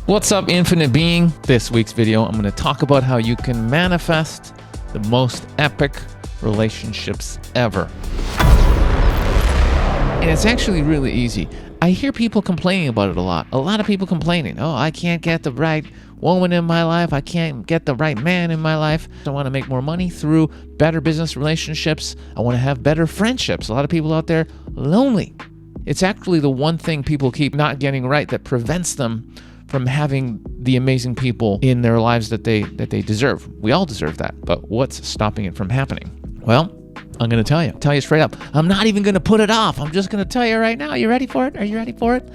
What's up, Infinite Being? This week's video, I'm going to talk about how you can manifest the most epic relationships ever. And it's actually really easy. I hear people complaining about it a lot. A lot of people complaining, oh, I can't get the right woman in my life. I can't get the right man in my life. I want to make more money through better business relationships. I want to have better friendships. A lot of people out there lonely. It's actually the one thing people keep not getting right that prevents them from having the amazing people in their lives that they deserve. We all deserve that, but what's stopping it from happening? Well, I'm going to tell you straight up. I'm not even going to put it off. I'm just going to tell you right now. You ready for it? Are you ready for it?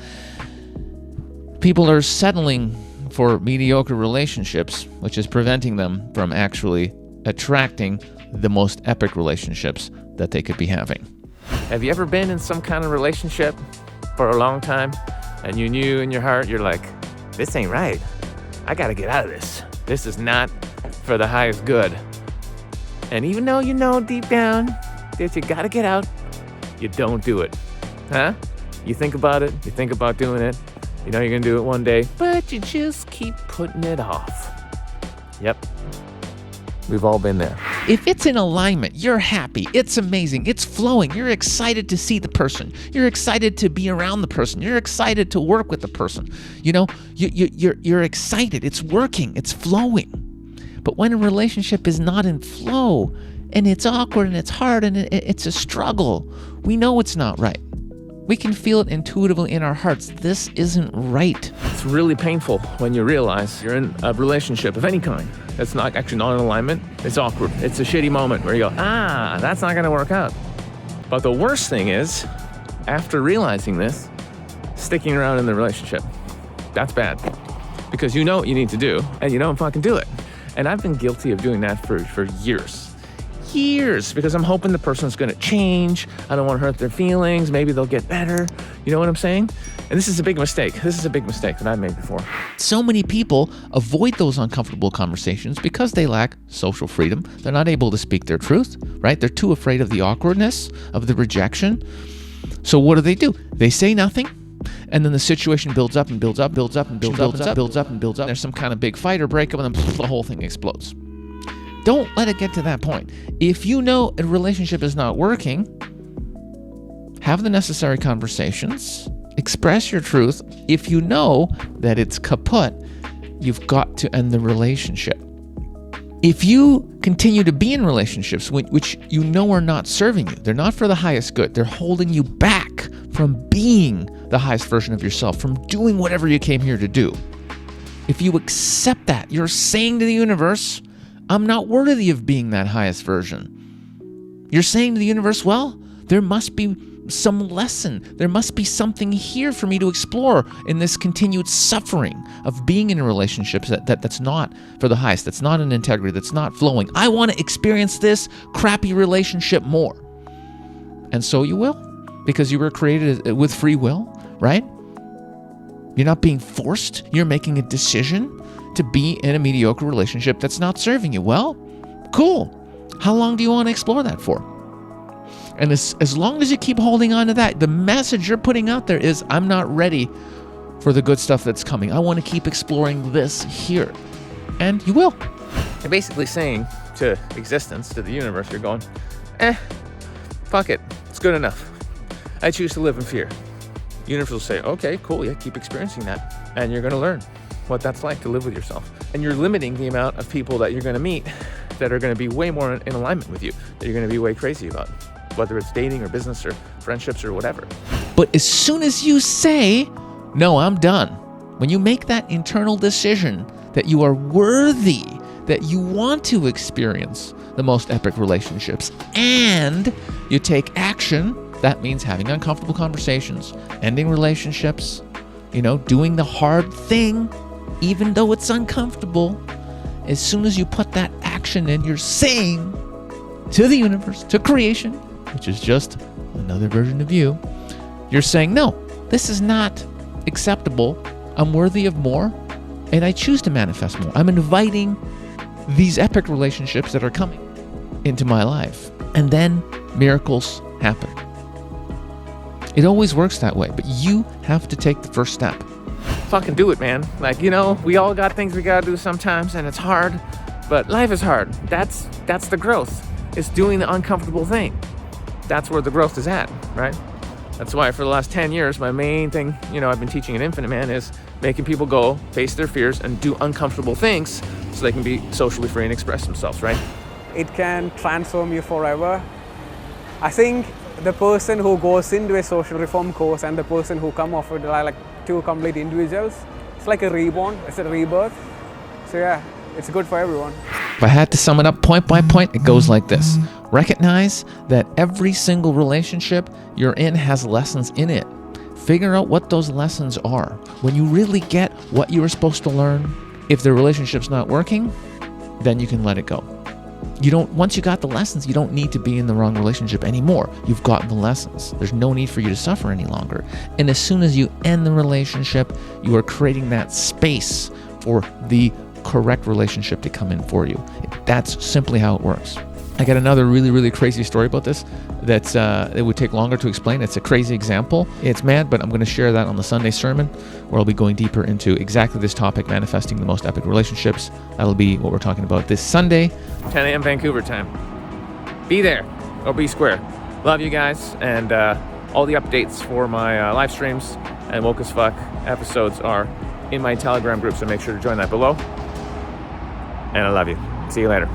People are settling for mediocre relationships, which is preventing them from actually attracting the most epic relationships that they could be having. Have you ever been in some kind of relationship for a long time and you knew in your heart, you're like, this ain't right. I got to get out of this. This is not for the highest good. And even though you know deep down that you got to get out, you don't do it. Huh? You think about it. You think about doing it. You know you're going to do it one day, but you just keep putting it off. Yep. We've all been there. If it's in alignment, you're happy, it's amazing, it's flowing, you're excited to see the person, you're excited to be around the person, you're excited to work with the person. You know, you're excited, it's working, it's flowing. But when a relationship is not in flow, and it's awkward and it's hard and it's a struggle, we know it's not right. We can feel it intuitively in our hearts. This isn't right. It's really painful when you realize you're in a relationship of any kind. It's not in alignment. It's awkward. It's a shitty moment where you go, that's not going to work out. But the worst thing is, after realizing this, sticking around in the relationship. That's bad. Because you know what you need to do, and you don't fucking do it. And I've been guilty of doing that for years. Because I'm hoping the person's going to change. I don't want to hurt their feelings. Maybe they'll get better. You know what I'm saying? And this is a big mistake. This is a big mistake that I've made before. So many people avoid those uncomfortable conversations because they lack social freedom. They're not able to speak their truth, right? They're too afraid of the awkwardness, of the rejection. So what do? They say nothing. And then the situation builds up and builds up, builds up and builds up, builds up and builds up. There's some kind of big fight or breakup, and then the whole thing explodes. Don't let it get to that point. If you know a relationship is not working, have the necessary conversations, express your truth. If you know that it's kaput, you've got to end the relationship. If you continue to be in relationships which you know are not serving you, they're not for the highest good, they're holding you back from being the highest version of yourself, from doing whatever you came here to do. If you accept that, you're saying to the universe, I'm not worthy of being that highest version. You're saying to the universe, well, there must be some lesson. There must be something here for me to explore in this continued suffering of being in a relationship that's not for the highest, that's not in integrity, that's not flowing. I want to experience this crappy relationship more. And so you will, because you were created with free will, right? You're not being forced. You're making a decision to be in a mediocre relationship that's not serving you. Well, cool. How long do you want to explore that for? And as long as you keep holding on to that, the message you're putting out there is, I'm not ready for the good stuff that's coming. I want to keep exploring this here. And you will. You're basically saying to existence, to the universe, you're going, fuck it. It's good enough. I choose to live in fear. The universe will say, okay, cool. Yeah, keep experiencing that. And you're going to learn what that's like to live with yourself. And you're limiting the amount of people that you're going to meet that are going to be way more in alignment with you, that you're going to be way crazy about, whether it's dating or business or friendships or whatever. But as soon as you say, no, I'm done, when you make that internal decision that you are worthy, that you want to experience the most epic relationships, and you take action, that means having uncomfortable conversations, ending relationships, doing the hard thing, even though it's uncomfortable. As soon as you put that action in, you're saying to the universe, to creation, which is just another version of you, you're saying, no, this is not acceptable. I'm worthy of more, and I choose to manifest more. I'm inviting these epic relationships that are coming into my life. And then miracles happen. It always works that way, but you have to take the first step. fucking do it, man. Like, we all got things we gotta do sometimes, and it's hard, but life is hard. That's the growth. It's doing the uncomfortable thing. That's where the growth is at, right? That's why for the last 10 years, my main thing, I've been teaching at Infinite Man is making people go face their fears and do uncomfortable things so they can be socially free and express themselves, right? It can transform you forever. I think the person who goes into a social reform course and the person who come off it are like two complete individuals. It's like a reborn, it's a rebirth. So yeah, it's good for everyone. If I had to sum it up point by point, it goes like this. Recognize that every single relationship you're in has lessons in it. Figure out what those lessons are. When you really get what you were supposed to learn, if the relationship's not working, then you can let it go. Once you got the lessons, you don't need to be in the wrong relationship anymore. You've gotten the lessons. There's no need for you to suffer any longer. And as soon as you end the relationship, you are creating that space for the correct relationship to come in for you. That's simply how it works. I got another really, really crazy story about this that it would take longer to explain. It's a crazy example. It's mad, but I'm going to share that on the Sunday sermon, where I'll be going deeper into exactly this topic, manifesting the most epic relationships. That'll be what we're talking about this Sunday, 10 a.m. Vancouver time. Be there or be square. Love you guys, and all the updates for my live streams and Woke as Fuck episodes are in my Telegram group, so make sure to join that below. And I love you. See you later.